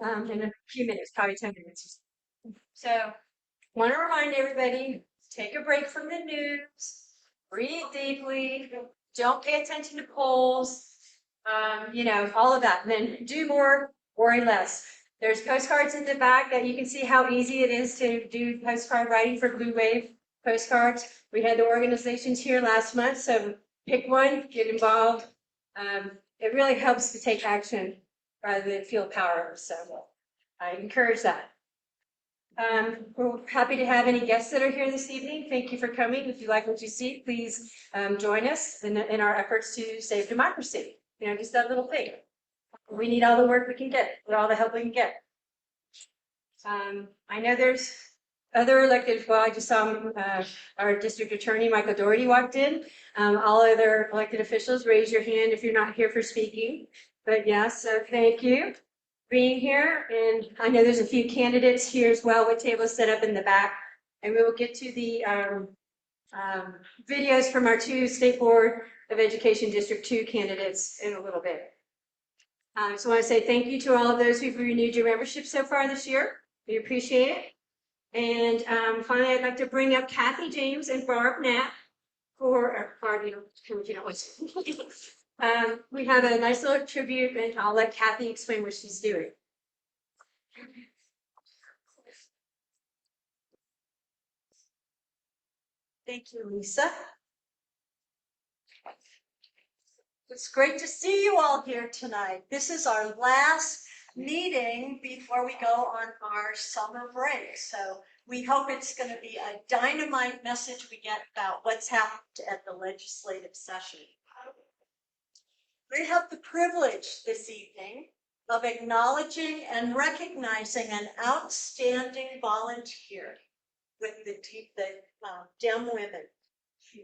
in a few minutes, probably 10 minutes. So, want to remind everybody, take a break from the news, breathe deeply, don't pay attention to polls, all of that. And then do more, worry less. There's postcards in the back that you can see how easy it is to do postcard writing for Blue Wave postcards. We had the organizations here last month, so pick one, get involved. It really helps to take action rather than feel powerless. So I encourage that. We're happy to have any guests that are here this evening. Thank you for coming. If you like what you see, please join us in our efforts to save democracy. Just that little thing. We need all the work we can get, with all the help we can get. I know there's other elected, well, I just saw our district attorney, Michael Doherty, walked in. All other elected officials, raise your hand if you're not here for speaking. But yes, so thank you for being here. And I know there's a few candidates here as well with tables set up in the back. And we will get to the videos from our two State Board of Education District 2 candidates in a little bit. So I want to say thank you to all of those who've renewed your membership so far this year. We appreciate it. And finally, I'd like to bring up Kathy James and Barb Knapp for, we have a nice little tribute, and I'll let Kathy explain what she's doing. Thank you, Lisa. It's great to see you all here tonight. This is our last meeting before we go on our summer break. So we hope it's going to be a dynamite message we get about what's happened at the legislative session. We have the privilege this evening of acknowledging and recognizing an outstanding volunteer with the Dem Women.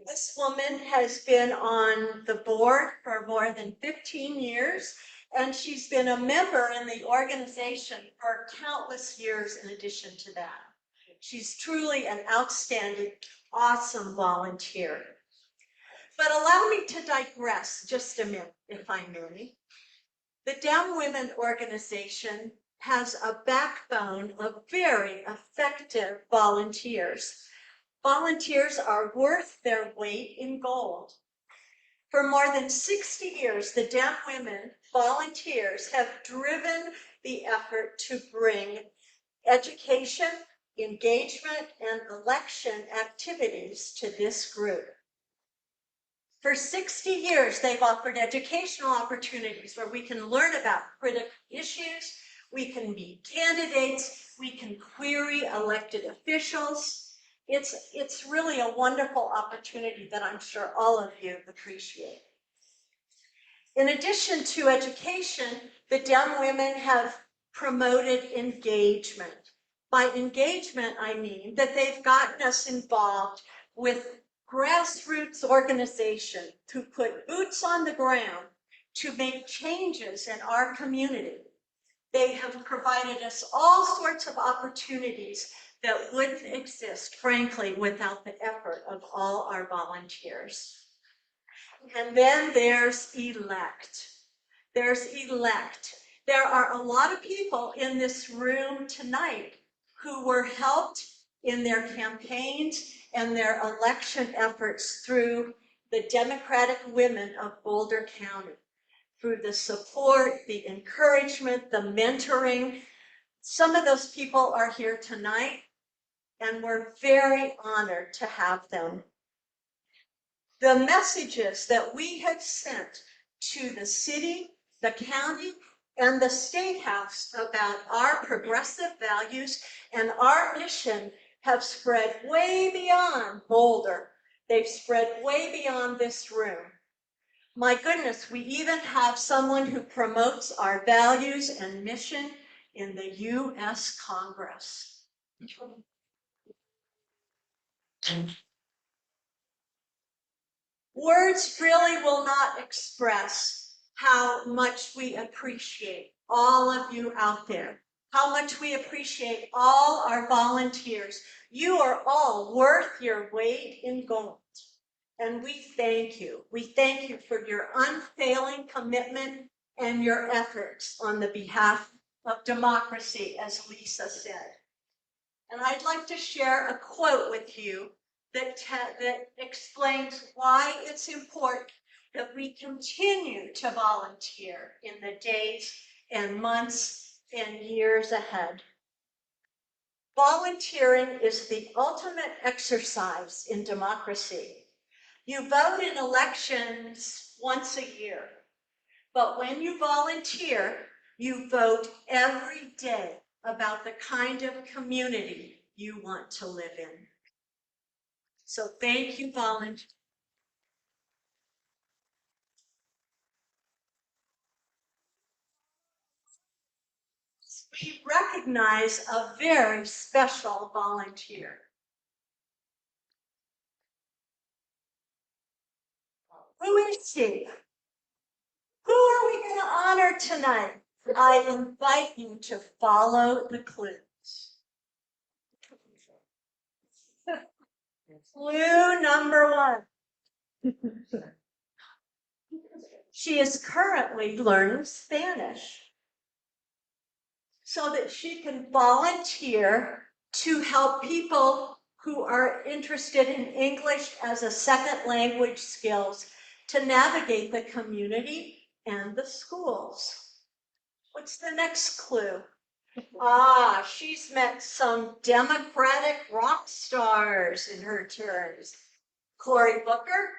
This woman has been on the board for more than 15 years, and she's been a member in the organization for countless years in addition to that. She's truly an outstanding, awesome volunteer. But allow me to digress just a minute, if I may. The Dem Women organization has a backbone of very effective volunteers. Volunteers are worth their weight in gold. For more than 60 years, the Dem Women volunteers have driven the effort to bring education, engagement, and election activities to this group. For 60 years, they've offered educational opportunities where we can learn about critical issues, we can meet candidates, we can query elected officials. It's really a wonderful opportunity that I'm sure all of you appreciate. In addition to education, the Dem Women have promoted engagement. By engagement, I mean that they've gotten us involved with grassroots organizations who put boots on the ground to make changes in our community. They have provided us all sorts of opportunities that wouldn't exist, frankly, without the effort of all our volunteers. And then there's elect. There's elect. There are a lot of people in this room tonight who were helped in their campaigns and their election efforts through the Democratic Women of Boulder County, through the support, the encouragement, the mentoring. Some of those people are here tonight, and we're very honored to have them. The messages that we have sent to the city, the county, and the State House about our progressive values and our mission have spread way beyond Boulder. They've spread way beyond this room. My goodness, we even have someone who promotes our values and mission in the U.S. Congress. Words really will not express how much we appreciate all of you out there, how much we appreciate all our volunteers. You are all worth your weight in gold. And we thank you. We thank you for your unfailing commitment and your efforts on the behalf of democracy, as Lisa said. And I'd like to share a quote with you that explains why it's important that we continue to volunteer in the days and months and years ahead. Volunteering is the ultimate exercise in democracy. You vote in elections once a year, but when you volunteer, you vote every day about the kind of community you want to live in. So thank you, volunteers. We recognize a very special volunteer. Who is she? Who are we going to honor tonight? I invite you to follow the clues. Clue number one. She is currently learning Spanish so that she can volunteer to help people who are interested in English as a second language skills to navigate the community and the schools. What's the next clue? She's met some Democratic rock stars in her terms. Cory Booker,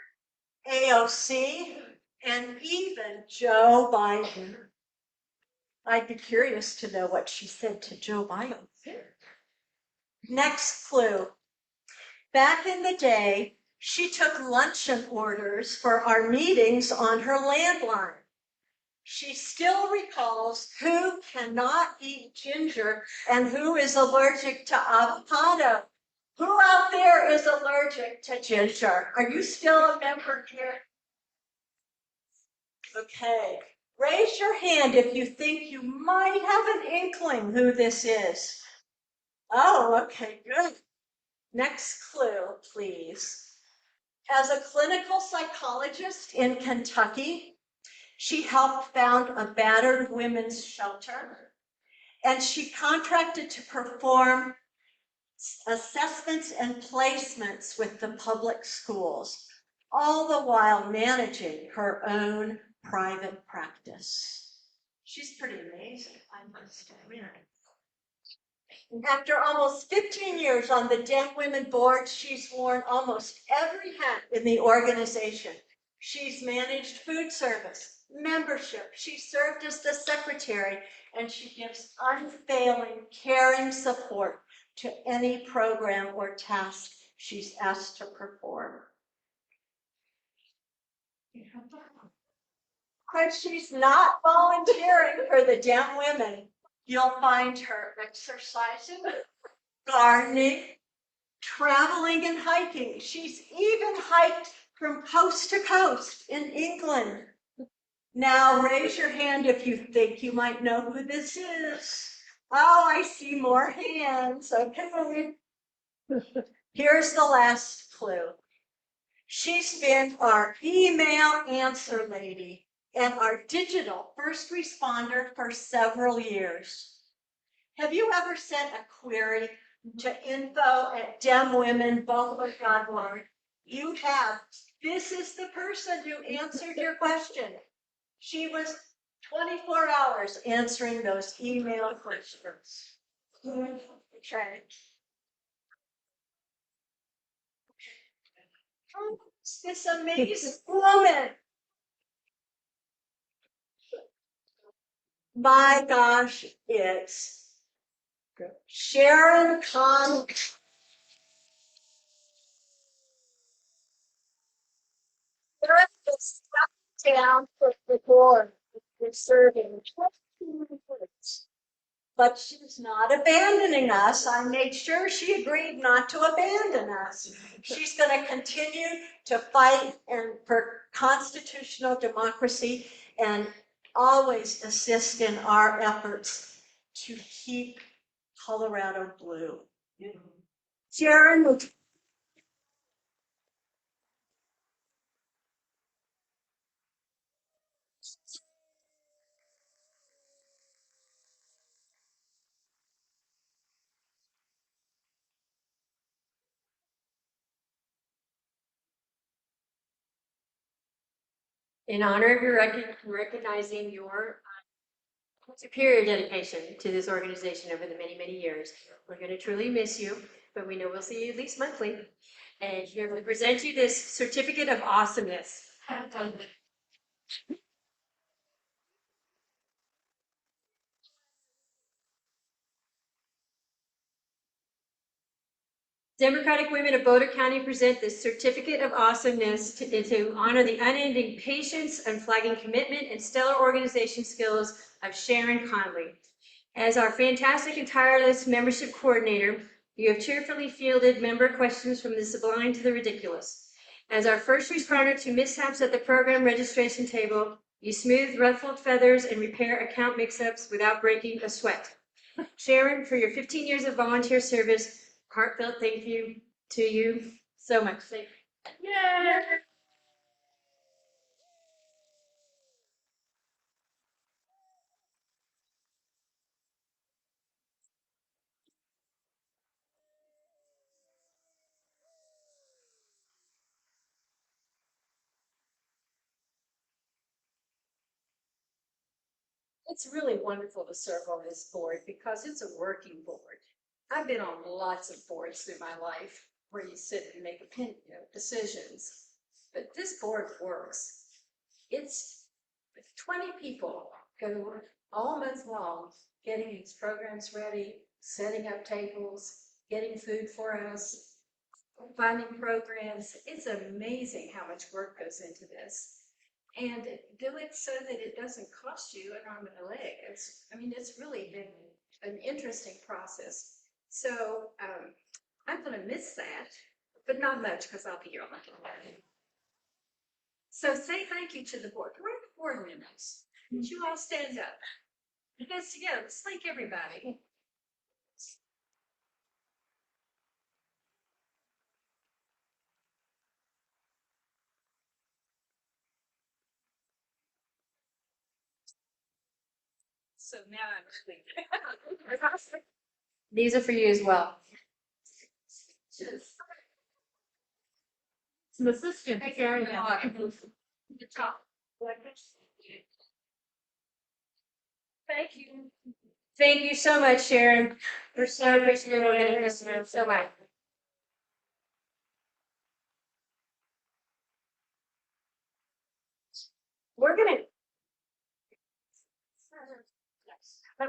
AOC, and even Joe Biden. I'd be curious to know what she said to Joe Biden. Next clue. Back in the day, she took luncheon orders for our meetings on her landline. She still recalls who cannot eat ginger and who is allergic to avocado. Who out there is allergic to ginger? Are you still a member here? Okay. Raise your hand if you think you might have an inkling who this is. Oh, okay, good. Next clue, please. As a clinical psychologist in Kentucky, she helped found a battered women's shelter, and she contracted to perform assessments and placements with the public schools, all the while managing her own private practice. She's pretty amazing, I must admit. After almost 15 years on the Dem Women Board, she's worn almost every hat in the organization. She's managed food service, membership, she served as the secretary, and she gives unfailing, caring support to any program or task she's asked to perform. But she's not volunteering for the Dem Women. You'll find her exercising, gardening, traveling and hiking. She's even hiked from coast to coast in England. Now raise your hand if you think you might know who this is. Oh, I see more hands. Okay. Here's the last clue. She's been our email answer lady and our digital first responder for several years. Have you ever sent a query to info@demwomen.org? You have. This is the person who answered your question. She was 24 hours answering those email questions. Okay. Who's this amazing woman? My gosh, it's Sharon Con. Sharon is stuck down for the board for serving 22 years. But she's not abandoning us. I made sure she agreed not to abandon us. She's going to continue to fight for constitutional democracy and always assist in our efforts to keep Colorado blue. Sharon, In honor of your recognizing your superior dedication to this organization over the many, many years. We're going to truly miss you, but we know we'll see you at least monthly. And here we present you this certificate of awesomeness. Democratic Women of Boulder County present this certificate of awesomeness to honor the unending patience, unflagging commitment, and stellar organization skills of Sharon Conley. As our fantastic and tireless membership coordinator, you have cheerfully fielded member questions from the sublime to the ridiculous. As our first responder to mishaps at the program registration table, you smooth ruffled feathers and repair account mix-ups without breaking a sweat. Sharon, for your 15 years of volunteer service, heartfelt thank you to you so much. Thank you. Yeah. It's really wonderful to serve on this board because it's a working board. I've been on lots of boards through my life where you sit and make decisions, but this board works. It's 20 people go to work all month long, getting these programs ready, setting up tables, getting food for us, finding programs. It's amazing how much work goes into this. And do it so that it doesn't cost you an arm and a leg. It's really been an interesting process. So I'm going to miss that, but not much because I'll be here all night. So say thank you to the board. Where are the board members? Would you all stand up? Let's together. Let's thank everybody. So now I'm thinking. These are for you as well. It's an assistant. The top. Thank you. Thank you so much, Sharon. We're so appreciative. We're going to miss you so much. We're gonna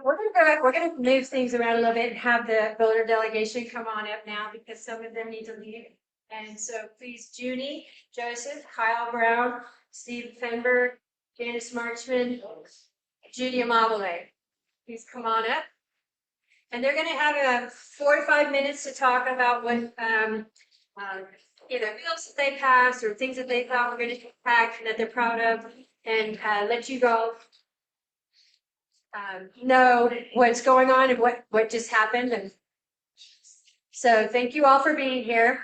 we're gonna move things around a little bit and have the voter delegation come on up now because some of them need to leave. And so please, Junie, Joseph, Kyle Brown, Steve Fenberg, Janice Marchman, Judy Amabile. Please come on up. And they're gonna have 45 minutes to talk about what either bills that they passed or things that they thought were gonna impact and that they're proud of, and let you go know what's going on and what just happened. And so thank you all for being here.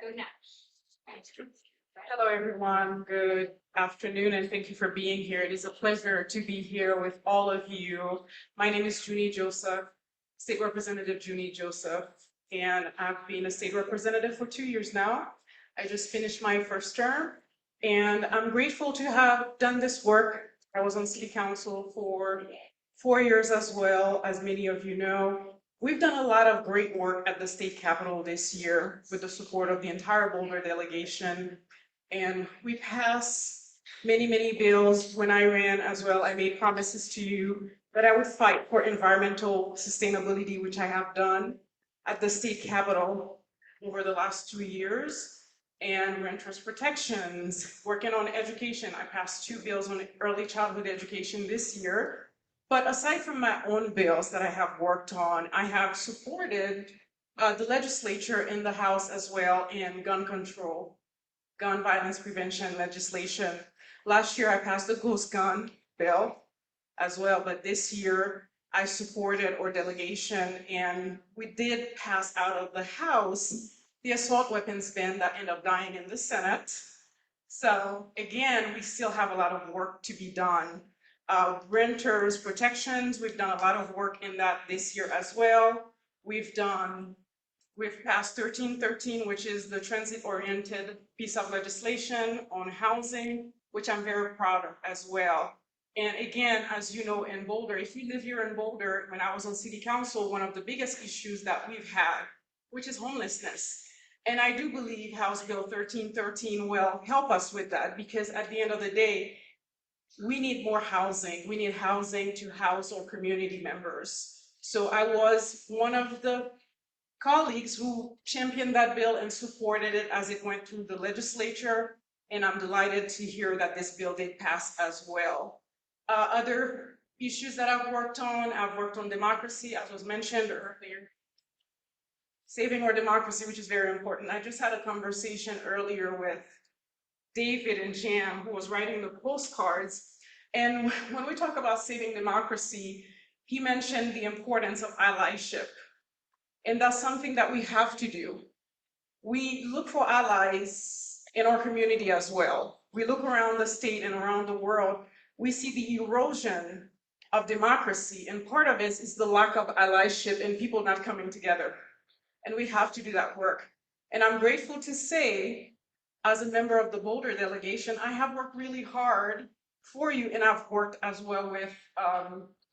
Go now. Hello, everyone. Good afternoon, and thank you for being here. It is a pleasure to be here with all of you. My name is Junie Joseph, State Representative Junie Joseph, and I've been a state representative for 2 years now. I just finished my first term, and I'm grateful to have done this work. I was on City Council for 4 years as well, as many of you know. We've done a lot of great work at the state capitol this year with the support of the entire Boulder delegation. And we passed many, many bills. When I ran as well, I made promises to you that I would fight for environmental sustainability, which I have done at the state capitol over the last 2 years. And renters protections, working on education. I passed 2 bills on early childhood education this year. But aside from my own bills that I have worked on, I have supported the legislature in the House as well in gun control, gun violence prevention legislation. Last year, I passed the ghost gun bill as well, but this year, I supported our delegation, and we did pass out of the House the assault weapons ban that ended up dying in the Senate. So again, we still have a lot of work to be done. Renters protections, we've done a lot of work in that this year as well. We've passed 1313, which is the transit-oriented piece of legislation on housing, which I'm very proud of as well. And again, as you know, in Boulder, if you live here in Boulder, when I was on city council, one of the biggest issues that we've had, which is homelessness. And I do believe House Bill 1313 will help us with that, because at the end of the day, we need more housing. We need housing to house our community members. So I was one of the colleagues who championed that bill and supported it as it went through the legislature. And I'm delighted to hear that this bill did pass as well. Other issues that I've worked on democracy, as was mentioned earlier. Saving our democracy, which is very important. I just had a conversation earlier with David and Jam, who was writing the postcards. And when we talk about saving democracy, he mentioned the importance of allyship. And that's something that we have to do. We look for allies in our community as well. We look around the state and around the world, we see the erosion of democracy, and part of it is the lack of allyship and people not coming together. And we have to do that work. And I'm grateful to say, as a member of the Boulder delegation, I have worked really hard for you, and I've worked as well with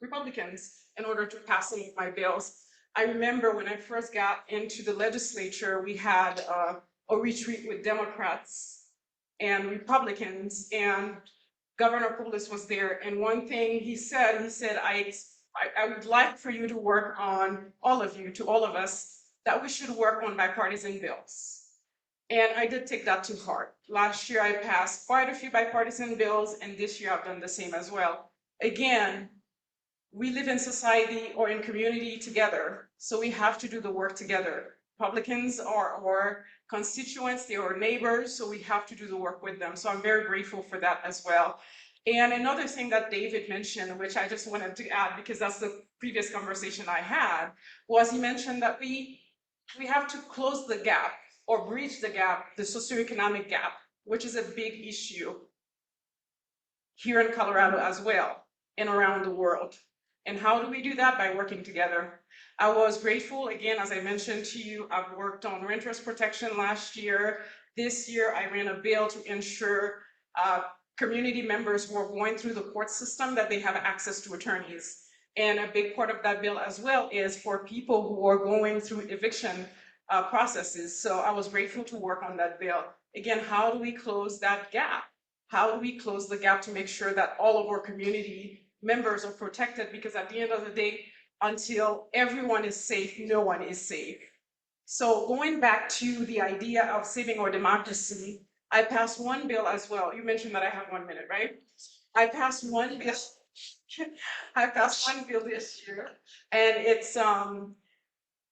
Republicans in order to pass some of my bills. I remember when I first got into the legislature, we had a retreat with Democrats and Republicans, and Governor Polis was there. And one thing he said, I would like for you to work on, all of us, that we should work on bipartisan bills. And I did take that to heart. Last year, I passed quite a few bipartisan bills, and this year I've done the same as well. Again, we live in society or in community together, so we have to do the work together. Republicans are our constituents, they are our neighbors, so we have to do the work with them. So I'm very grateful for that as well. And another thing that David mentioned, which I just wanted to add because that's the previous conversation I had, was he mentioned that we have to close the gap or bridge the gap, the socioeconomic gap, which is a big issue here in Colorado as well and around the world. And how do we do that? By working together. I was grateful, again, as I mentioned to you, I've worked on renters protection last year. This year, I ran a bill to ensure community members who are going through the court system that they have access to attorneys. And a big part of that bill as well is for people who are going through eviction processes. So I was grateful to work on that bill. Again, how do we close that gap? How do we close the gap to make sure that all of our community members are protected? Because at the end of the day, until everyone is safe, no one is safe. So going back to the idea of saving our democracy, I passed one bill as well. You mentioned that I have 1 minute, right? I passed one bill. I passed one bill this year, and it's on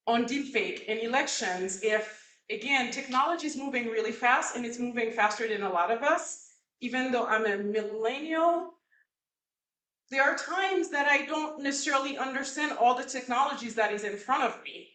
deepfake in elections. If, again, technology is moving really fast, and it's moving faster than a lot of us, even though I'm a millennial, there are times that I don't necessarily understand all the technologies that is in front of me.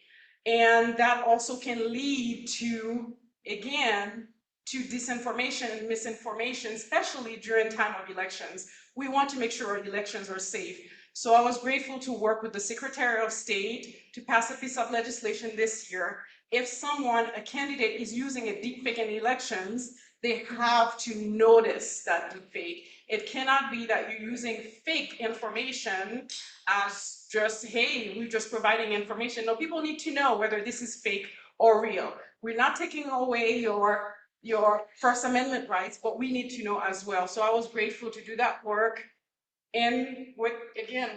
And that also can lead to, again, to disinformation and misinformation, especially during time of elections. We want to make sure our elections are safe. So I was grateful to work with the Secretary of State to pass a piece of legislation this year. If someone, a candidate, is using a deepfake in elections, they have to notice that deepfake. It cannot be that you're using fake information as just, hey, we're just providing information. No, people need to know whether this is fake or real. We're not taking away your First Amendment rights, but we need to know as well. So I was grateful to do that work. And with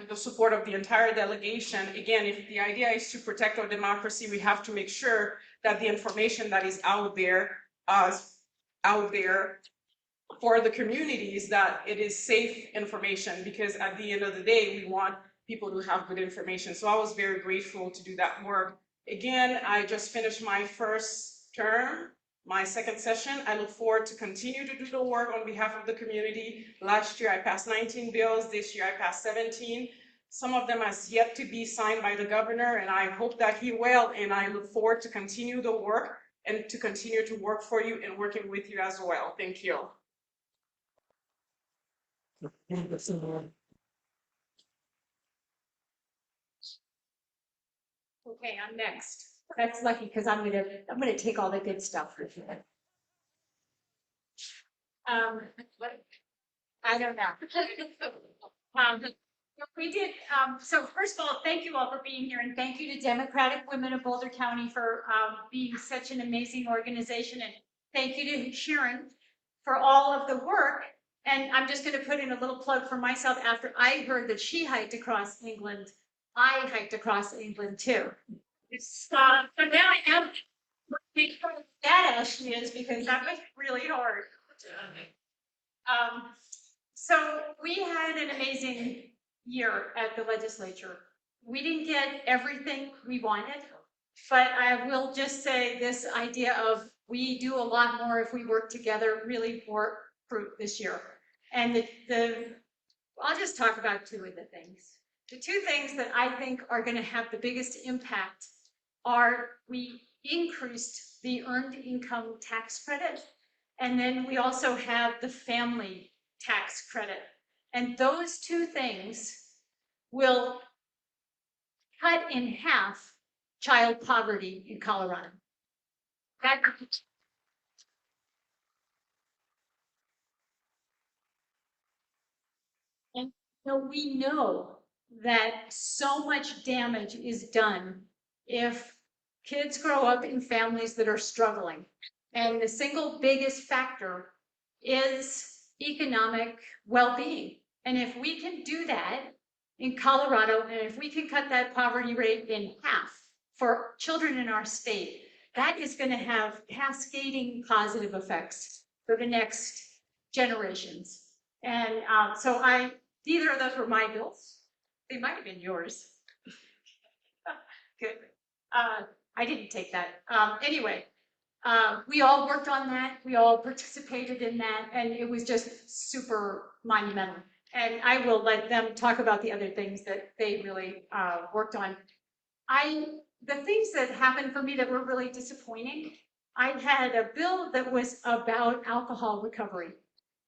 the support of the entire delegation, again, if the idea is to protect our democracy, we have to make sure that the information that is out there for the communities, that it is safe information, because at the end of the day, we want people to have good information. So I was very grateful to do that work. Again, I just finished my first term, my second session. I look forward to continue to do the work on behalf of the community. Last year, I passed 19 bills. This year, I passed 17. Some of them has yet to be signed by the governor, and I hope that he will, and I look forward to continue the work and to continue to work for you and working with you as well. Thank you. Okay, I'm next. That's lucky because I'm gonna take all the good stuff. I don't know. We did, so first of all, thank you all for being here, and thank you to Democratic Women of Boulder County for being such an amazing organization, and thank you to Sharon for all of the work. And I'm just gonna put in a little plug for myself. After I heard that she hiked across England, I hiked across England too. So now I am that Ashley is, because that was really hard. So we had an amazing year at the legislature. We didn't get everything we wanted, but I will just say this idea of we do a lot more if we work together really bore fruit this year. And I'll just talk about two of the things. The two things that I think are going to have the biggest impact are we increased the earned income tax credit, and then we also have the family tax credit. And those two things will cut in half child poverty in Colorado. And so we know that so much damage is done if kids grow up in families that are struggling. And the single biggest factor is economic well-being. And if we can do that in Colorado, and if we can cut that poverty rate in half for children in our state, that is going to have cascading positive effects for the next generations. And so neither of those were my bills. They might have been yours. Good. I didn't take that. Anyway, we all worked on that. We all participated in that, and it was just super monumental. And I will let them talk about the other things that they really worked on. The things that happened for me that were really disappointing, I had a bill that was about alcohol recovery,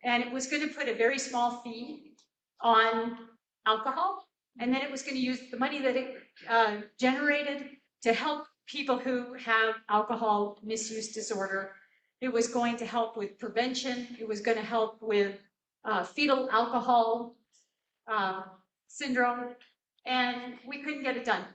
and it was going to put a very small fee on alcohol, and then it was going to use the money that it generated to help people who have alcohol misuse disorder. It was going to help with prevention. It was going to help with fetal alcohol syndrome, and we couldn't get it done.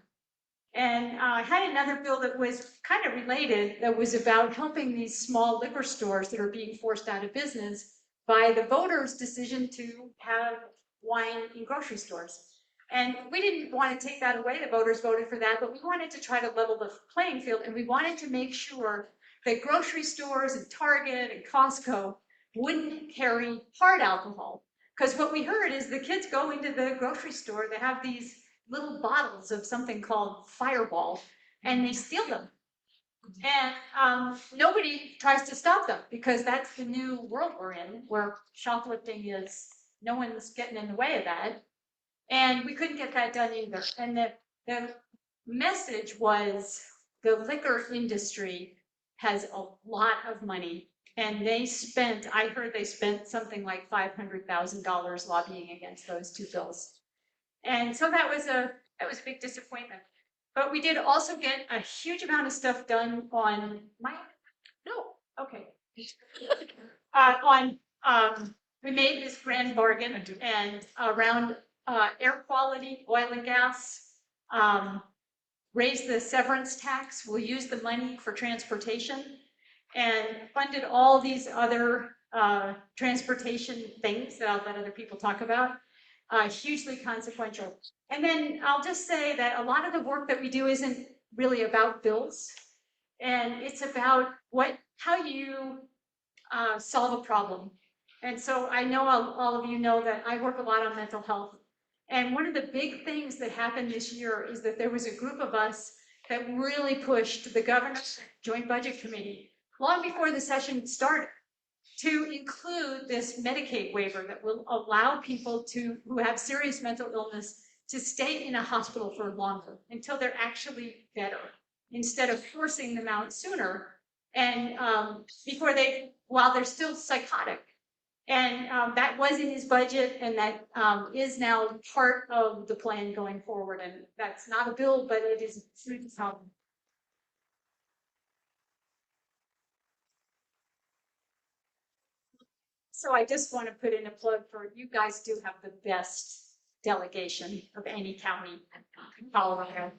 And I had another bill that was kind of related, that was about helping these small liquor stores that are being forced out of business by the voters' decision to have wine in grocery stores. And we didn't want to take that away. The voters voted for that, but we wanted to try to level the playing field, and we wanted to make sure that grocery stores and Target and Costco wouldn't carry hard alcohol. Because what we heard is the kids go into the grocery store, they have these little bottles of something called Fireball, and they steal them. And nobody tries to stop them, because that's the new world we're in, where shoplifting is, no one's getting in the way of that. And we couldn't get that done either. And the message was the liquor industry has a lot of money, and I heard they spent something like $500,000 lobbying against those two bills. And so that was a big disappointment. But we did also get a huge amount of stuff done on we made this grand bargain, and around air quality, oil and gas, raised the severance tax. We'll use the money for transportation, and funded all these other transportation things that I'll let other people talk about. Hugely consequential. And then I'll just say that a lot of the work that we do isn't really about bills, and it's about how you solve a problem. And so I know all of you know that I work a lot on mental health. And one of the big things that happened this year is that there was a group of us that really pushed the governor's Joint Budget Committee long before the session started, to include this Medicaid waiver that will allow people who have serious mental illness to stay in a hospital for longer until they're actually better, instead of forcing them out sooner and while they're still psychotic. And that was in his budget, and that is now part of the plan going forward. And that's not a bill, but it is. So I just want to put in a plug for, you guys do have the best delegation of any county in Colorado.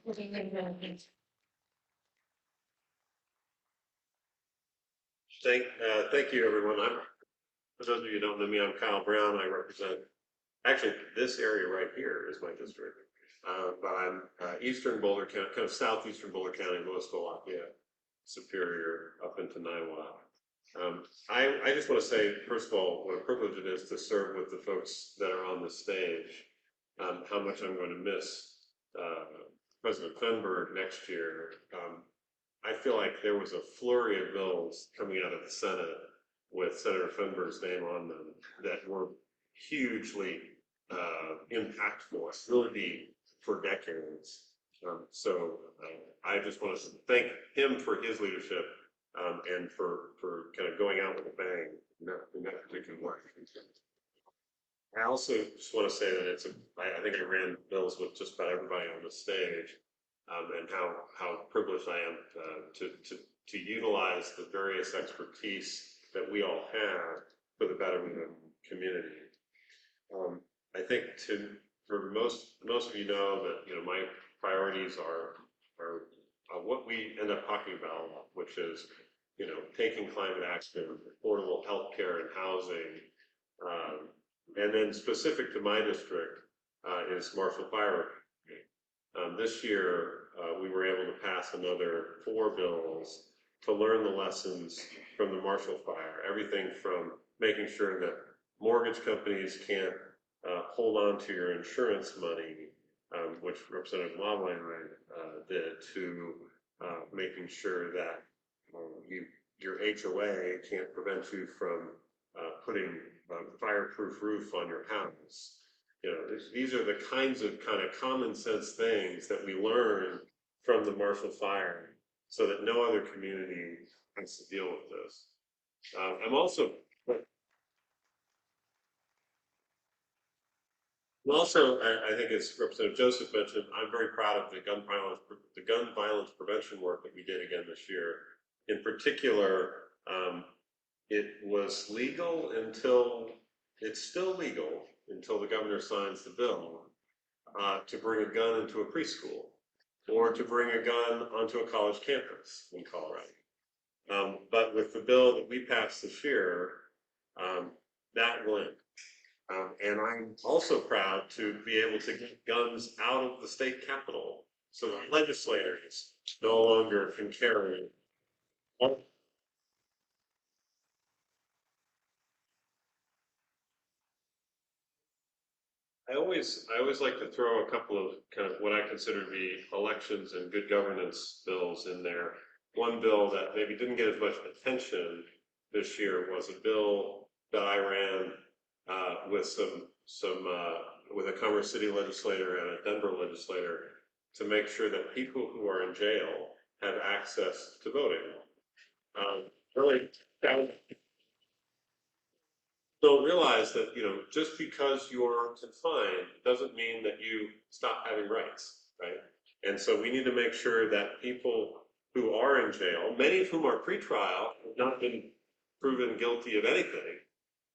Thank you, everyone. For those of you who don't know me, I'm Kyle Brown. I represent, actually, this area right here is my district. But I'm eastern Boulder County, kind of southeastern Boulder County, Louisville, Lafayette, Superior, up into Niwot. I just want to say, first of all, what a privilege it is to serve with the folks that are on this stage. How much I'm going to miss President Fenberg next year. I feel like there was a flurry of bills coming out of the Senate with Senator Fenberg's name on them that were hugely impactful, really for decades. I just want to thank him for his leadership and for kind of going out with a bang in that particular way. I also just want to say that I think I ran bills with just about everybody on the stage, and how privileged I am to utilize the various expertise that we all have for the betterment of the community. I think for most of you know that my priorities are what we end up talking about, which is taking climate action, affordable healthcare and housing, and then specific to my district is Marshall Fire. This year we were able to pass another 4 bills to learn the lessons from the Marshall Fire. Everything from making sure that mortgage companies can't hold on to your insurance money, which Representative Loveland did, to making sure that your HOA can't prevent you from putting a fireproof roof on your house. These are the kinds of kind of common sense things that we learn from the Marshall Fire, so that no other community has to deal with this. I'm also, I think as Representative Joseph mentioned, I'm very proud of the gun violence prevention work that we did again this year. In particular, it was legal it's still legal until the governor signs the bill to bring a gun into a preschool or to bring a gun onto a college campus in Colorado. But with the bill that we passed this year, that went. And I'm also proud to be able to get guns out of the state capitol so that legislators no longer can carry. I always like to throw a couple of kind of what I consider to be elections and good governance bills in there. One bill that maybe didn't get as much attention this year was a bill that I ran with a Commerce City legislator and a Denver legislator to make sure that people who are in jail have access to voting. Really, so realize that just because you're confined doesn't mean that you stop having rights, right? And so we need to make sure that people who are in jail, many of whom are pretrial, have not been proven guilty of anything,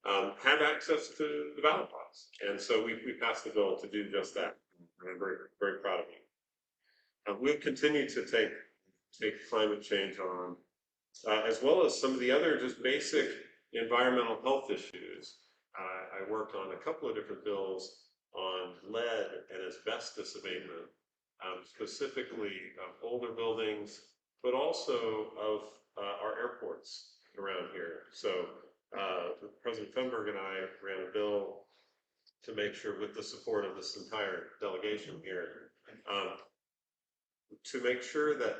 have access to the ballot box. And so we passed the bill to do just that. And I'm very, very proud of you. We'll continue to take climate change on, as well as some of the other just basic environmental health issues. I worked on a couple of different bills on lead and asbestos abatement, specifically of older buildings, but also of our airports around here. So President Fenberg and I ran a bill to make sure, with the support of this entire delegation here, to make sure that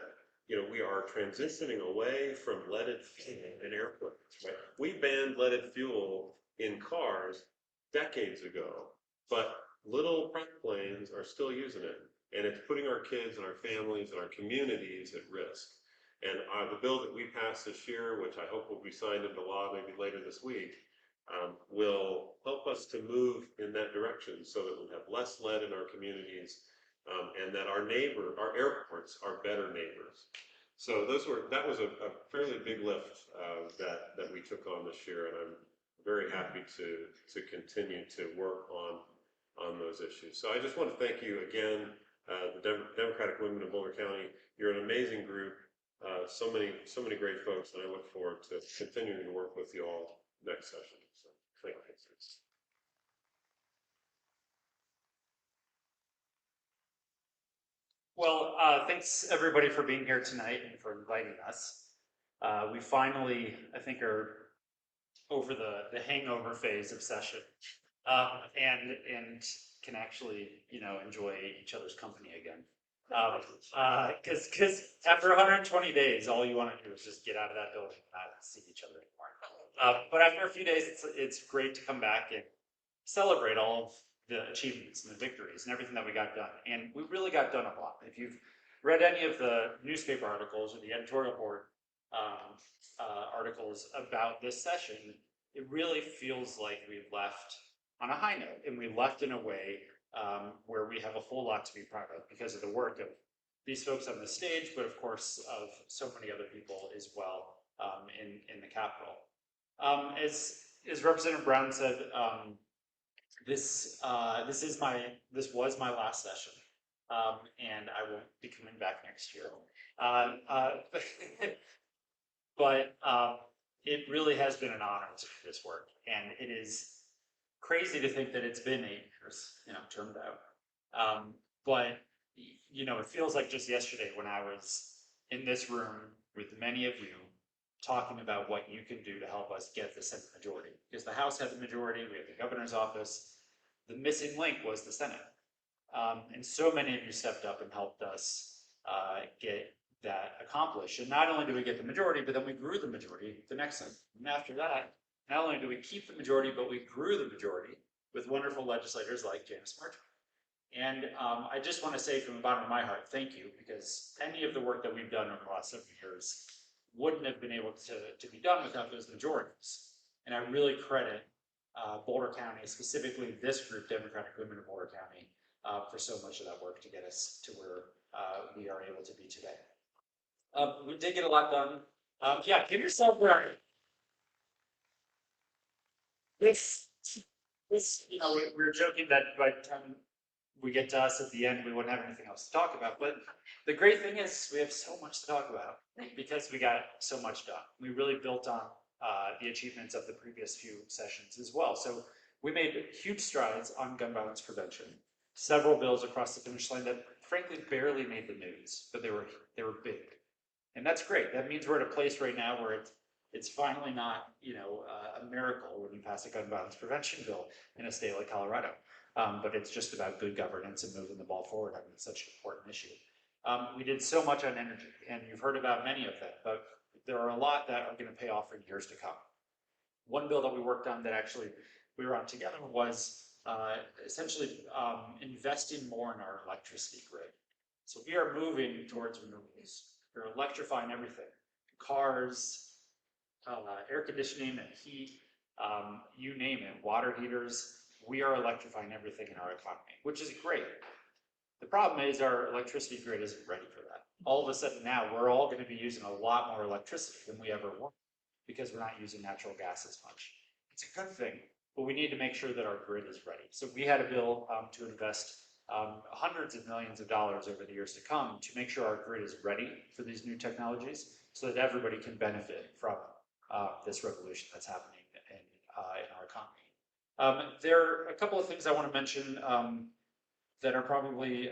we are transitioning away from leaded fuel in airplanes, right? We banned leaded fuel in cars decades ago, but little private planes are still using it, and it's putting our kids and our families and our communities at risk. And the bill that we passed this year, which I hope will be signed into law maybe later this week, will help us to move in that direction so that we have less lead in our communities, and that our airports are better neighbors. So that was a fairly big lift that we took on this year, and I'm very happy to continue to work on those issues. So I just want to thank you again, the Democratic Women of Boulder County. You're an amazing group, so many great folks, and I look forward to continuing to work with you all next session. So thank you. Well, thanks everybody for being here tonight and for inviting us. We finally, I think, are over the hangover phase of session, and can actually, enjoy each other's company again. Because after 120 days, all you want to do is just get out of that building and not see each other anymore. But after a few days, it's great to come back and celebrate all of the achievements and the victories and everything that we got done. And we really got done a lot. If you've read any of the newspaper articles or the editorial board articles about this session, it really feels like we've left on a high note, and we left in a way where we have a whole lot to be proud of because of the work of these folks on the stage, but of course of so many other people as well in the Capitol. As Representative Brown said, this was my last session, and I won't be coming back next year. But it really has been an honor to do this work, and it is crazy to think that it's been 8 years, termed out. But it feels like just yesterday when I was in this room with many of you talking about what you can do to help us get the Senate majority. Because the House had the majority, we had the governor's office. The missing link was the Senate. And so many of you stepped up and helped us get that accomplished. And not only did we get the majority, but then we grew the majority the next time. And after that, not only do we keep the majority, but we grew the majority with wonderful legislators like Janice Martin. And I just want to say from the bottom of my heart, thank you, because any of the work that we've done over the last 7 years wouldn't have been able to be done without those majorities. And I really credit Boulder County, specifically this group, Democratic Women of Boulder County, for so much of that work to get us to where we are able to be today. We did get a lot done. Yeah, give yourself credit. This, we were joking that by the time we get to us at the end, we wouldn't have anything else to talk about. But the great thing is we have so much to talk about because we got so much done. We really built on the achievements of the previous few sessions as well. So we made huge strides on gun violence prevention. Several bills across the finish line that frankly barely made the news, but they were big. And that's great. That means we're at a place right now where it's finally not, a miracle when you pass a gun violence prevention bill in a state like Colorado. But it's just about good governance and moving the ball forward on such an important issue. We did so much on energy, and you've heard about many of them, but there are a lot that are going to pay off in years to come. One bill that we worked on that actually we were on together was essentially investing more in our electricity grid. So we are moving towards renewables. We're electrifying everything. Cars, air conditioning and heat, you name it, water heaters. We are electrifying everything in our economy, which is great. The problem is our electricity grid isn't ready for that. All of a sudden now we're all going to be using a lot more electricity than we ever were because we're not using natural gas as much. It's a good thing, but we need to make sure that our grid is ready. So we had a bill to invest hundreds of millions of dollars over the years to come to make sure our grid is ready for these new technologies so that everybody can benefit from this revolution that's happening in our economy. There are a couple of things I want to mention that are probably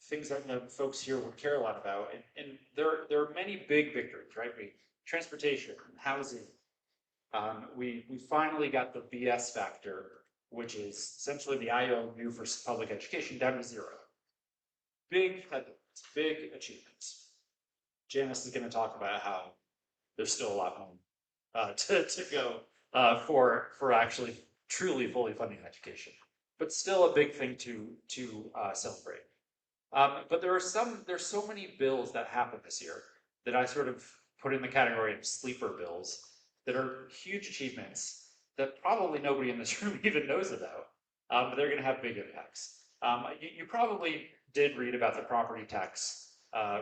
things that folks here would care a lot about. And there are many big victories, right? Transportation, housing. We finally got the BS factor, which is essentially the IOU for public education, down to 0. Big headlines, big achievements. Janice is going to talk about how there's still a lot more to go for actually truly fully funding education, but still a big thing to celebrate. But there's so many bills that happened this year that I sort of put in the category of sleeper bills that are huge achievements that probably nobody in this room even knows about, but they're going to have big impacts. You probably did read about the property tax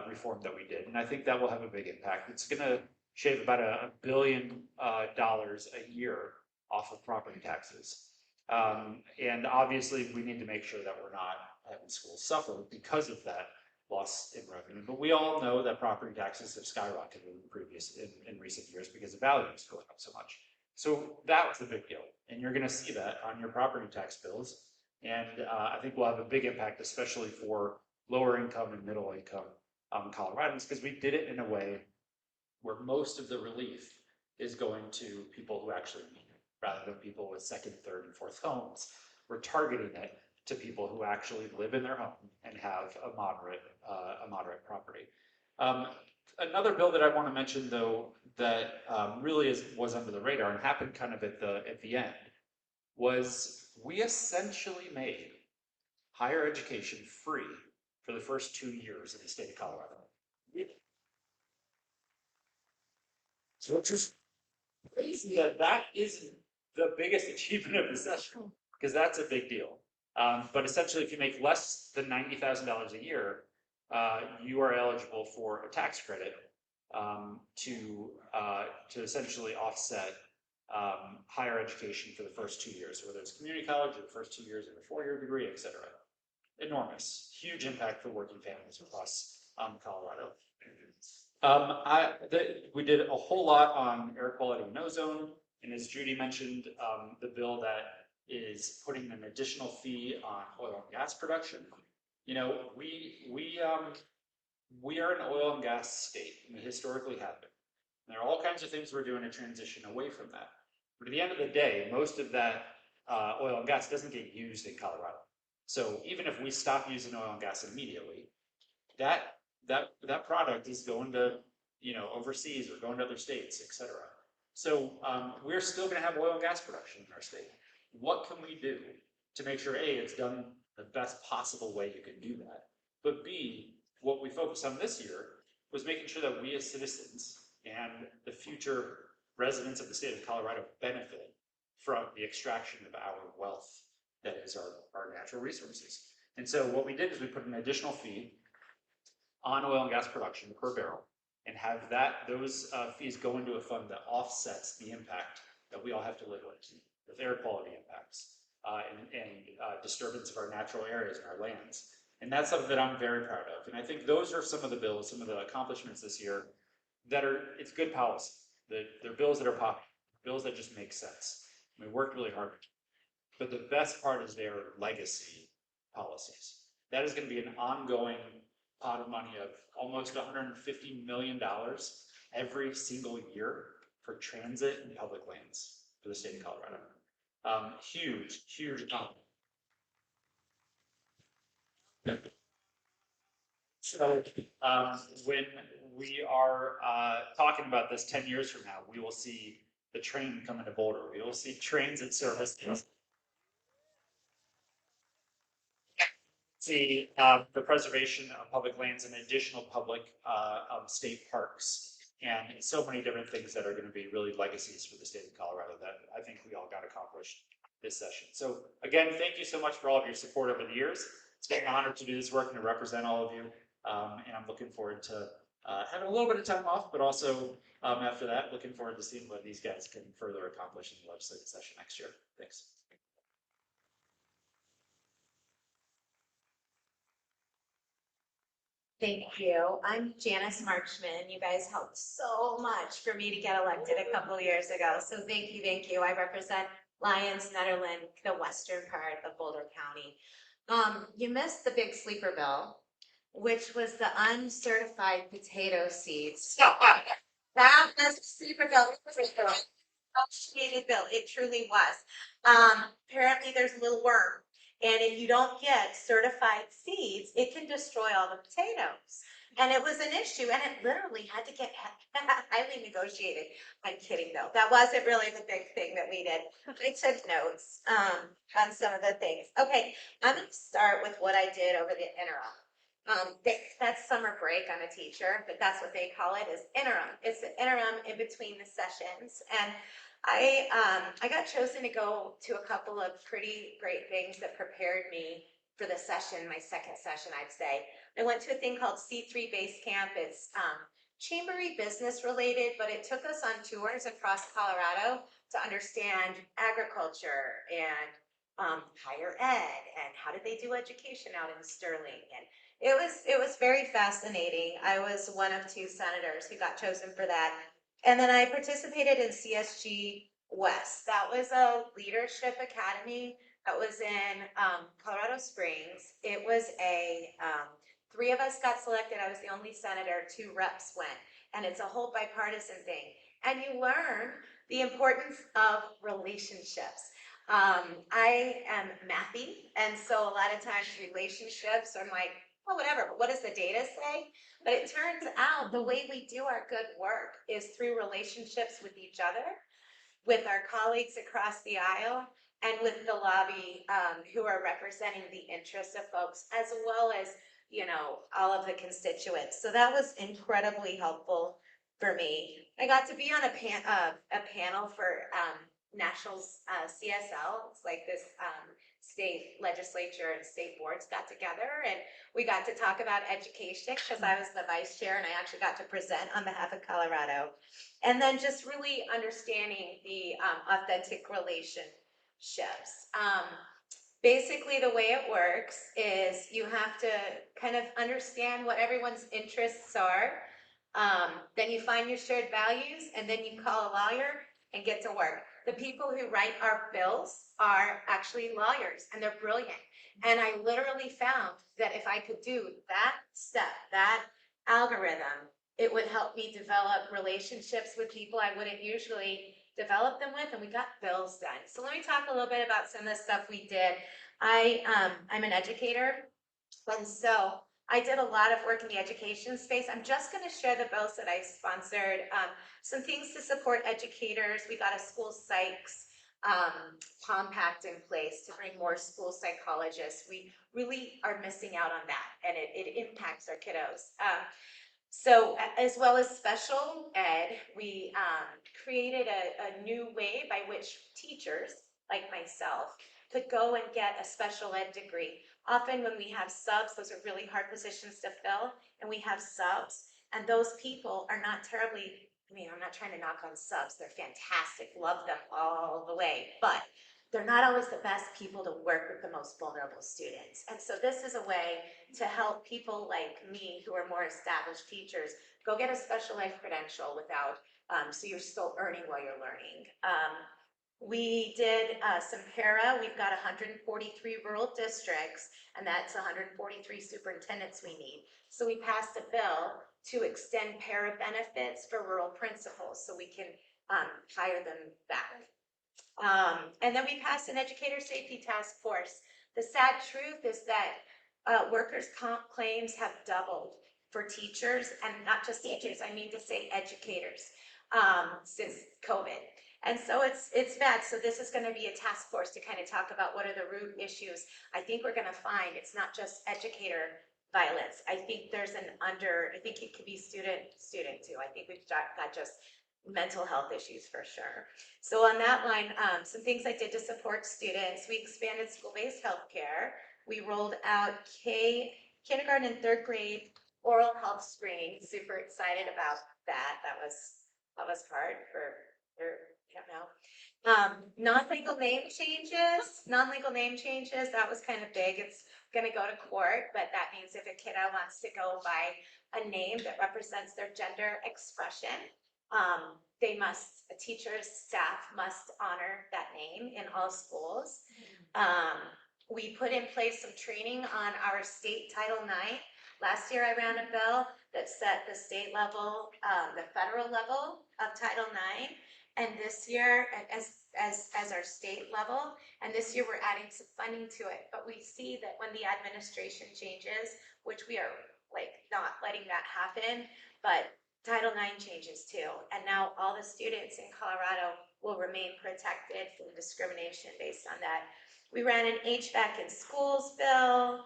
reform that we did, and I think that will have a big impact. It's going to shave about $1 billion a year off of property taxes. And obviously, we need to make sure that we're not having schools suffer because of that loss in revenue. But we all know that property taxes have skyrocketed in recent years because the value is going up so much. So that was the big deal. And you're going to see that on your property tax bills. And I think we'll have a big impact, especially for lower income and middle income Coloradans, because we did it in a way where most of the relief is going to people who actually need it, rather than people with second, third, and fourth homes. We're targeting it to people who actually live in their home and have a moderate property. Another bill that I want to mention, though, that really was under the radar and happened kind of at the end, was we essentially made higher education free for the first 2 years in the state of Colorado. So it's just crazy that is the biggest achievement of the session, because that's a big deal. But essentially, if you make less than $90,000 a year, you are eligible for a tax credit to essentially offset higher education for the first 2 years, whether it's community college or the first 2 years of a 4-year degree, et cetera. Enormous, huge impact for working families across Colorado. We did a whole lot on air quality and ozone, and as Judy mentioned, the bill that is putting an additional fee on oil and gas production. You know, we are an oil and gas state, and we historically have been. And there are all kinds of things we're doing to transition away from that. But at the end of the day, most of that oil and gas doesn't get used in Colorado. So even if we stop using oil and gas immediately, that product is going to, overseas or going to other states, et cetera. So we're still going to have oil and gas production in our state. What can we do to make sure, A, it's done the best possible way you can do that, but B, what we focused on this year was making sure that we as citizens and the future residents of the state of Colorado benefit from the extraction of our wealth that is our natural resources. And so what we did is we put an additional fee on oil and gas production per barrel and have those fees go into a fund that offsets the impact that we all have to live with air quality impacts and disturbance of our natural areas and our lands. And that's something that I'm very proud of. And I think those are some of the bills, some of the accomplishments this year it's good policy. They're bills that are popular, bills that just make sense. We worked really hard. But the best part is their legacy policies. That is going to be an ongoing pot of money of almost $150 million every single year for transit and public lands for the state of Colorado. Huge, huge accomplishment. So when we are talking about this 10 years from now, we will see the train come into Boulder. We will see transit service. See the preservation of public lands and additional public state parks, and so many different things that are going to be really legacies for the state of Colorado that I think we all got accomplished this session. So again, thank you so much for all of your support over the years. It's been an honor to do this work and to represent all of you, and I'm looking forward to having a little bit of time off, but also after that, looking forward to seeing what these guys can further accomplish in the legislative session next year. Thanks. Thank you. I'm Janice Marchman. You guys helped so much for me to get elected a couple years ago. So thank you, thank you. I represent Lyons, Nederland, the western part of Boulder County. You missed the big sleeper bill, which was the uncertified potato seeds. That was the sleeper bill. Bill. It truly was. Apparently there's a little worm. And if you don't get certified seeds, it can destroy all the potatoes. And it was an issue and it literally had to get highly negotiated. I'm kidding though. That wasn't really the big thing that we did. I took notes on some of the things. Okay, I'm gonna start with what I did over the interim. That's summer break. I'm a teacher, but that's what they call it, is interim. It's the interim in between the sessions. And I got chosen to go to a couple of pretty great things that prepared me for the session, my second session, I'd say. I went to a thing called C3 Base Camp. It's chambery business related, but it took us on tours across Colorado to understand agriculture and higher ed and how did they do education out in Sterling. And it was very fascinating. I was one of 2 senators who got chosen for that. And then I participated in CSG West. That was a leadership academy that was in Colorado Springs. It was a 3 of us got selected. I was the only senator. 2 reps went, and it's a whole bipartisan thing. And you learn the importance of relationships. I am mathy, and so a lot of times relationships, I'm like, well, whatever, but what does the data say? But it turns out the way we do our good work is through relationships with each other, with our colleagues across the aisle, and with the lobby who are representing the interests of folks, as well as, you know, all of the constituents. So that was incredibly helpful for me. I got to be on a panel for National CSL. It's like this state legislature and state boards got together, and we got to talk about education because I was the vice chair and I actually got to present on behalf of Colorado. And then just really understanding the authentic relationships. Basically, the way it works is you have to kind of understand what everyone's interests are. Then you find your shared values, and then you call a lawyer and get to work. The people who write our bills are actually lawyers, and they're brilliant. And I literally found that if I could do that step, that algorithm, it would help me develop relationships with people I wouldn't usually develop them with, and we got bills done. So let me talk a little bit about some of the stuff we did. I'm an educator, and so I did a lot of work in the education space. I'm just going to share the bills that I sponsored. Some things to support educators. We got a school psychs compact in place to bring more school psychologists. We really are missing out on that, and it impacts our kiddos. So as well as special ed, we created a new way by which teachers like myself could go and get a special ed degree. Often when we have subs, those are really hard positions to fill, and we have subs, and those people are not terribly, I mean, I'm not trying to knock on subs, they're fantastic, love them all the way, but they're not always the best people to work with the most vulnerable students. And so this is a way to help people like me who are more established teachers go get a special ed credential without, so you're still earning while you're learning. We did some para. We've got 143 rural districts, and that's 143 superintendents we need. So we passed a bill to extend para benefits for rural principals so we can hire them back. And then we passed an educator safety task force. The sad truth is that workers' comp claims have doubled for teachers, and not just teachers, I mean to say educators, since COVID. And so it's bad. So this is going to be a task force to kind of talk about what are the root issues. I think we're going to find it's not just educator violence. I think there's I think it could be student too. I think we've got just mental health issues for sure. So on that line, some things I did to support students, we expanded school-based healthcare. We rolled out kindergarten and 3rd grade oral health screening. Super excited about that. That was hard for I don't know. Non-legal name changes, that was kind of big. It's gonna go to court, but that means if a kiddo wants to go by a name that represents their gender expression, teachers, staff must honor that name in all schools. We put in place some training on our state Title IX. Last year I ran a bill that set the state level, the federal level of Title IX. And this year, as our state level, and this year we're adding some funding to it. But we see that when the administration changes, which we are like not letting that happen, but Title IX changes too. And now all the students in Colorado will remain protected from discrimination based on that. We ran an HVAC in schools bill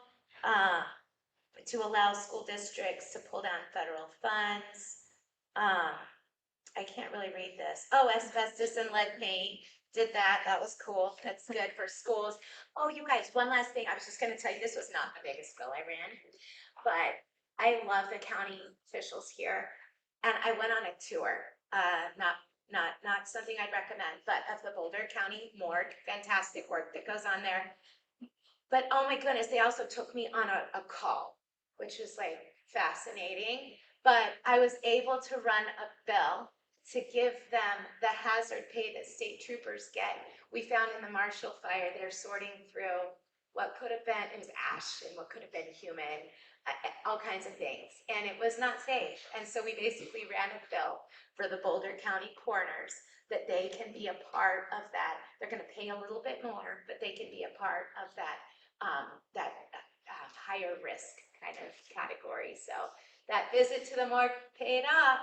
to allow school districts to pull down federal funds. I can't really read this. Oh, asbestos and lead paint, did that. That was cool. That's good for schools. Oh, you guys, one last thing. I was just gonna tell you, this was not the biggest bill I ran, but I love the county officials here. And I went on a tour, not something I'd recommend, but of the Boulder County morgue, fantastic work that goes on there. But oh my goodness, they also took me on a call, which was like fascinating. But I was able to run a bill to give them the hazard pay that state troopers get. We found in the Marshall Fire, they're sorting through what could have been, it was ash and what could have been human, all kinds of things. And it was not safe. And so we basically ran a bill for the Boulder County coroners that they can be a part of that. They're gonna pay a little bit more, but they can be a part of that, higher risk kind of category. So that visit to the morgue paid off.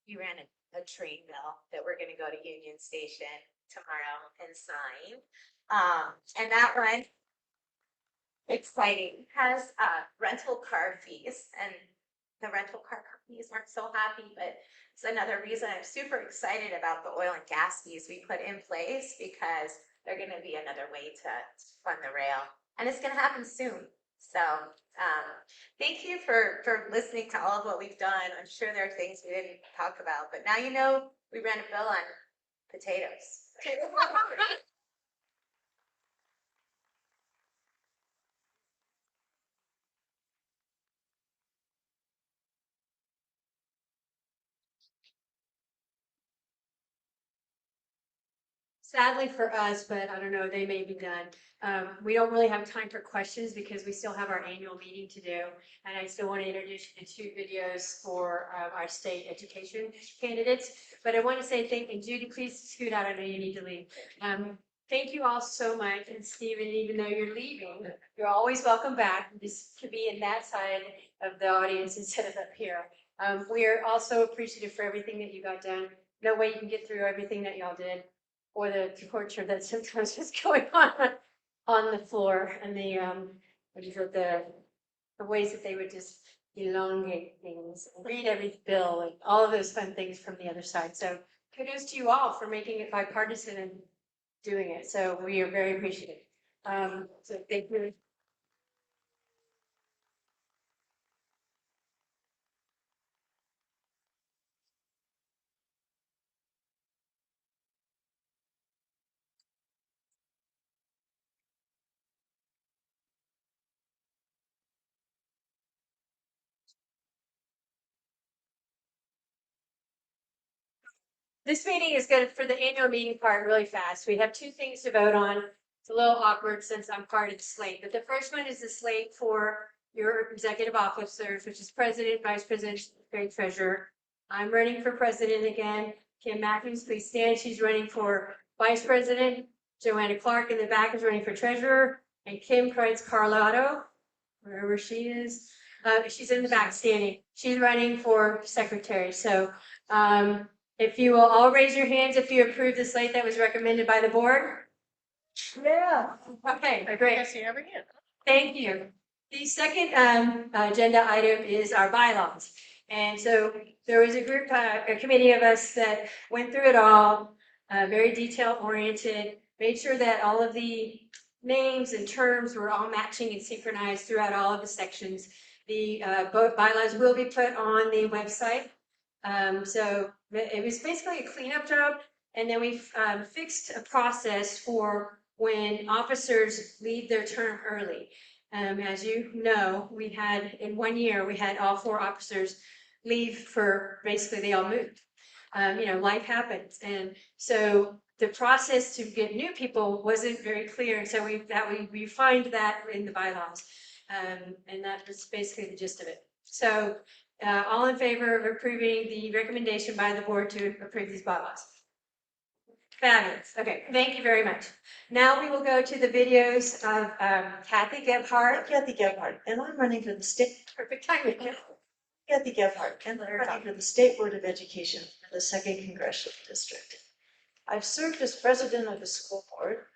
You ran a train bill that we're gonna go to Union Station tomorrow and sign. And that one, exciting, has rental car fees, and the rental car companies weren't so happy, but it's another reason I'm super excited about the oil and gas fees we put in place, because they're gonna be another way to fund the rail, and it's gonna happen soon. So thank you for listening to all of what we've done. I'm sure there are things we didn't talk about, but now you know we ran a bill on potatoes. Sadly for us, but I don't know, they may be done. We don't really have time for questions because we still have our annual meeting to do. And I still want to introduce you to 2 videos for our state education candidates. But I want to say thank you. Judy, please scoot out. I know you need to leave. Thank you all so much. And Stephen, even though you're leaving, you're always welcome back. This could be in that side of the audience instead of up here. We are also appreciative for everything that you got done. No way you can get through everything that y'all did, or the torture that sometimes is going on the floor, and the ways that they would just elongate things, read every bill, and all of those fun things from the other side. So kudos to you all for making it bipartisan and doing it. So we are very appreciative. So thank you. This meeting is good for the annual meeting part really fast. We have 2 things to vote on. It's a little awkward since I'm part of the slate, but the first one is the slate for your executive officers, which is president, vice president, secretary, treasurer. I'm running for president again. Kim Matthews, please stand. She's running for vice president. Joanna Clark in the back is running for treasurer, and Kim Kreitz Carlotto, wherever she is, she's in the back standing. She's running for secretary. So, if you will all raise your hands if you approve the slate that was recommended by the board. Yeah. Okay, great. Thank you. The second agenda item is our bylaws. And so there was a group, a committee of us that went through it all, very detail oriented, made sure that all of the names and terms were all matching and synchronized throughout all of the sections. The both bylaws will be put on the website. So it was basically a cleanup job, and then we fixed a process for when officers leave their term early. As you know, we had in 1 year, we had all 4 officers leave for basically they all moved. Life happens, and so the process to get new people wasn't very clear, and so we refined that in the bylaws, and that was basically the gist of it. So. All in favor of approving the recommendation by the board to approve these bylaws? Fabulous. Okay, thank you very much. Now we will go to the videos of Kathy I'm Gebhardt. Kathy Gebhardt, and I'm running for the state. Perfect timing. Kathy Gebhardt, and I'm running for the State Board of Education for the 2nd Congressional District. I've served as president of the school board,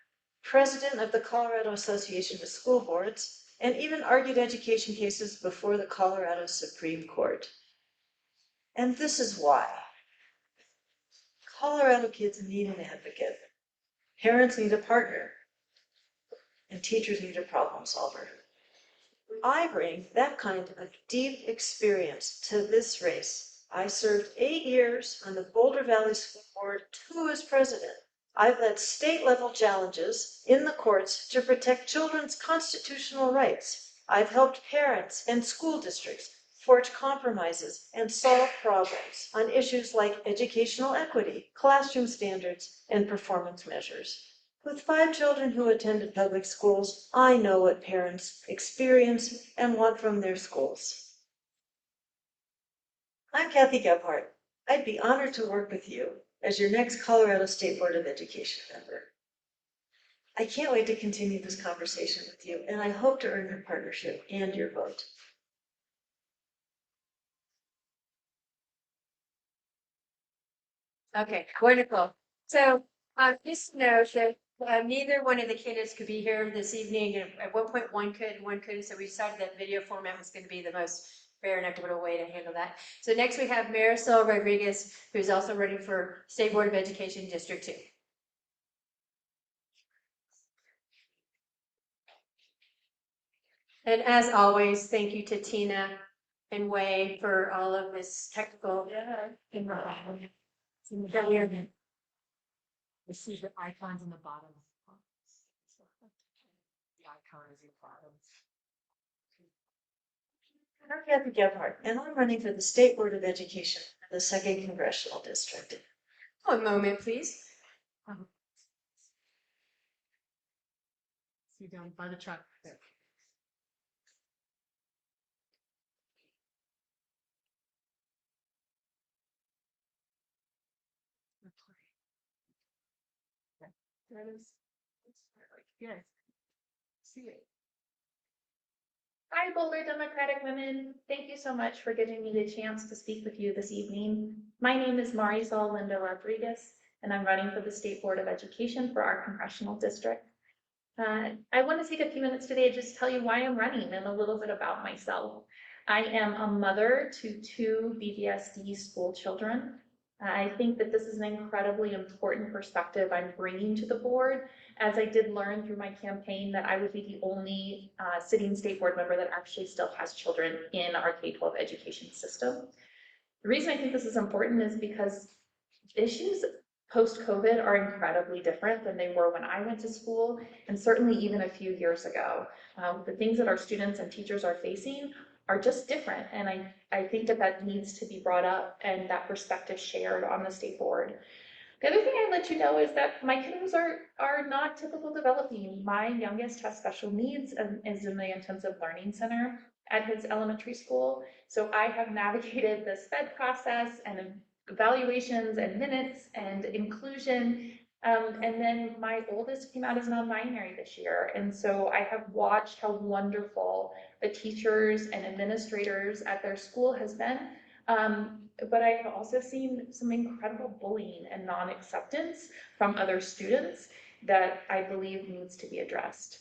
president of the Colorado Association of School Boards, and even argued education cases before the Colorado Supreme Court. And this is why. Colorado kids need an advocate. Parents need a partner. And teachers need a problem solver. I bring that kind of deep experience to this race. I served 8 years on the Boulder Valley School Board, 2 as president. I've led state-level challenges in the courts to protect children's constitutional rights. I've helped parents and school districts forge compromises and solve problems on issues like educational equity, classroom standards, and performance measures. With 5 children who attended public schools, I know what parents experience and want from their schools. I'm Kathy Gebhardt. I'd be honored to work with you as your next Colorado State Board of Education member. I can't wait to continue this conversation with you, and I hope to earn your partnership and your vote. Okay, wonderful. So just note that neither one of the candidates could be here this evening. At one point, one could, one couldn't. So we decided that video format was going to be the most fair and equitable way to handle that. So next we have Marisol Rodriguez, who's also running for State Board of Education District 2. And as always, thank you to Tina and Wei for all of this technical. You see the icons in the bottom. The icon is in the bottom. I'm Kathy Gebhardt, and I'm running for the State Board of Education for the 2nd Congressional District. One moment, please. See down by the truck there. There it is. Yes. See it. Hi, Boulder Democratic Women. Thank you so much for giving me the chance to speak with you this evening. My name is Marisol Linda Rodriguez, and I'm running for the State Board of Education for our congressional district. I want to take a few minutes today to just tell you why I'm running and a little bit about myself. I am a mother to 2 BVSD school children. I think that this is an incredibly important perspective I'm bringing to the board, as I did learn through my campaign that I would be the only sitting state board member that actually still has children in our K-12 education system. The reason I think this is important is because issues post-COVID are incredibly different than they were when I went to school, and certainly even a few years ago. The things that our students and teachers are facing are just different, and I think that needs to be brought up and that perspective shared on the state board. The other thing I'd let you know is that my kiddos are not typical developing. My youngest has special needs and is in the intensive learning center at his elementary school, so I have navigated the SPED process and evaluations and minutes and inclusion. And then my oldest came out as non-binary this year. And so I have watched how wonderful the teachers and administrators at their school has been. But I have also seen some incredible bullying and non-acceptance from other students that I believe needs to be addressed.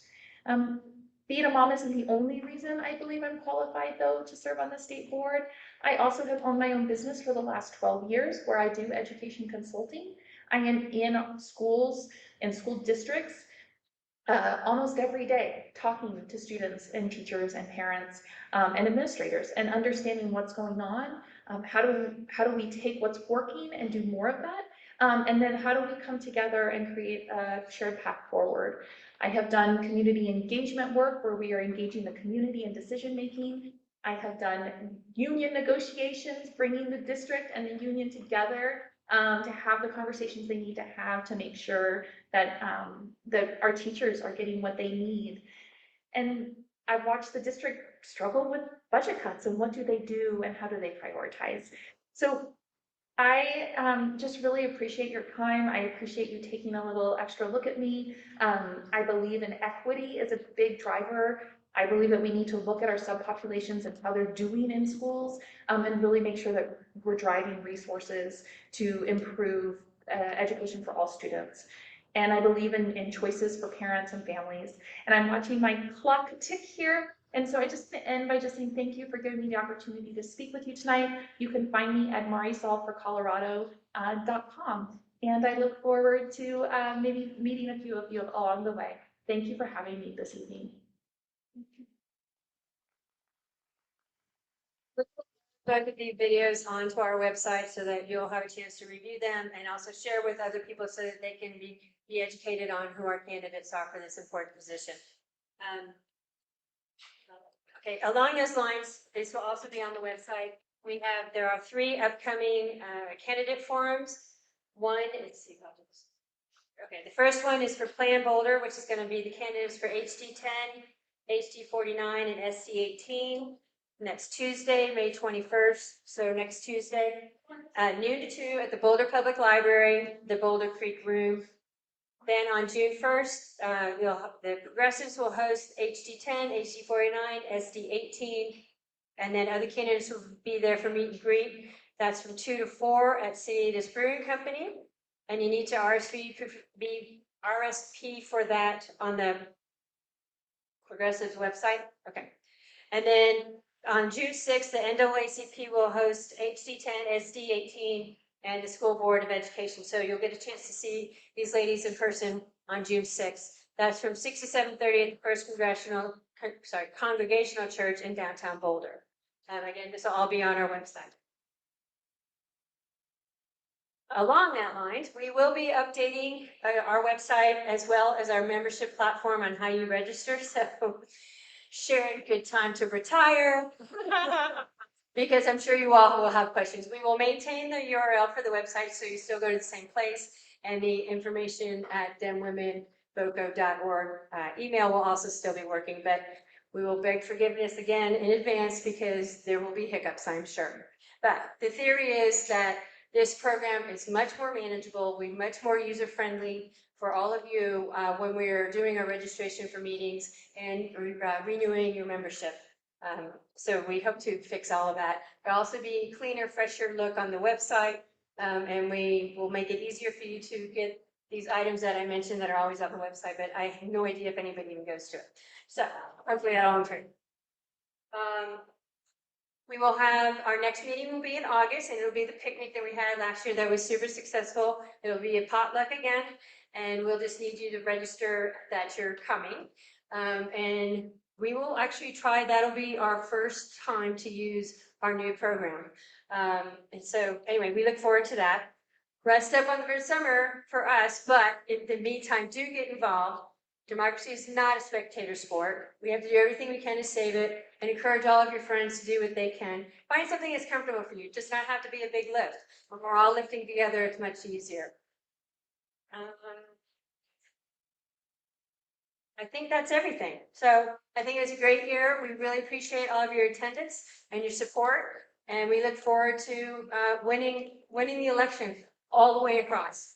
Being a mom isn't the only reason I believe I'm qualified, though, to serve on the state board. I also have owned my own business for the last 12 years where I do education consulting. I am in schools and school districts almost every day, talking to students and teachers and parents and administrators and understanding what's going on. How do we take what's working and do more of that? And then how do we come together and create a shared path forward? I have done community engagement work where we are engaging the community in decision making. I have done union negotiations, bringing the district and the union together to have the conversations they need to have to make sure that that our teachers are getting what they need. And I've watched the district struggle with budget cuts and what do they do and how do they prioritize. So I just really appreciate your time. I appreciate you taking a little extra look at me. I believe in equity is a big driver. I believe that we need to look at our subpopulations and how they're doing in schools, and really make sure that we're driving resources to improve education for all students. And I believe in choices for parents and families. And I'm watching my clock tick here. And so I just end by just saying thank you for giving me the opportunity to speak with you tonight. You can find me at marisolforcolorado.com. And I look forward to maybe meeting a few of you along the way. Thank you for having me this evening. Both of the videos onto our website so that you'll have a chance to review them and also share with other people so that they can be educated on who our candidates are for this important position. Okay, along those lines, this will also be on the website. There are 3 upcoming candidate forums. One, let's see, okay, the first one is for Plan Boulder, which is going to be the candidates for HD10, HD49, and SD18. Next Tuesday, May 21st, so next Tuesday, noon to 2 at the Boulder Public Library, the Boulder Creek Room. Then on June 1st, the Progressives will host HD10, HD49, SD18, and then other candidates will be there for meet and greet. That's from 2 to 4 at Cientos Brewing Company, and you need to RSP for that on the Progressives website. Okay, and then on June 6th, the NAACP will host HD10, SD18, and the School Board of Education. So you'll get a chance to see these ladies in person on June 6th. That's from 6 to 7:30 at the First Congregational Church in downtown Boulder. Again, this will all be on our website. Along that lines, we will be updating our website as well as our membership platform on how you register. So Sharon, good time to retire. Because I'm sure you all will have questions. We will maintain the URL for the website so you still go to the same place, and the information at demwomenboco.org email will also still be working, but we will beg forgiveness again in advance because there will be hiccups, I'm sure. But the theory is that this program is much more manageable, we're much more user-friendly for all of you when we're doing our registration for meetings and renewing your membership. So we hope to fix all of that. There'll also be a cleaner, fresher look on the website, and we will make it easier for you to get these items that I mentioned that are always on the website, but I have no idea if anybody even goes to it. So hopefully that'll improve. We will have, our next meeting will be in August, and it'll be the picnic that we had last year that was super successful. It'll be a potluck again, and we'll just need you to register that you're coming. And we will actually try, that'll be our first time to use our new program. And so anyway, we look forward to that. Rest up on the summer for us, but in the meantime, do get involved. Democracy is not a spectator sport. We have to do everything we can to save it and encourage all of your friends to do what they can. Find something that's comfortable for you. It does not have to be a big lift. When we're all lifting together, it's much easier. I think that's everything. So I think it was a great year. We really appreciate all of your attendance and your support. And we look forward to winning the election all the way across.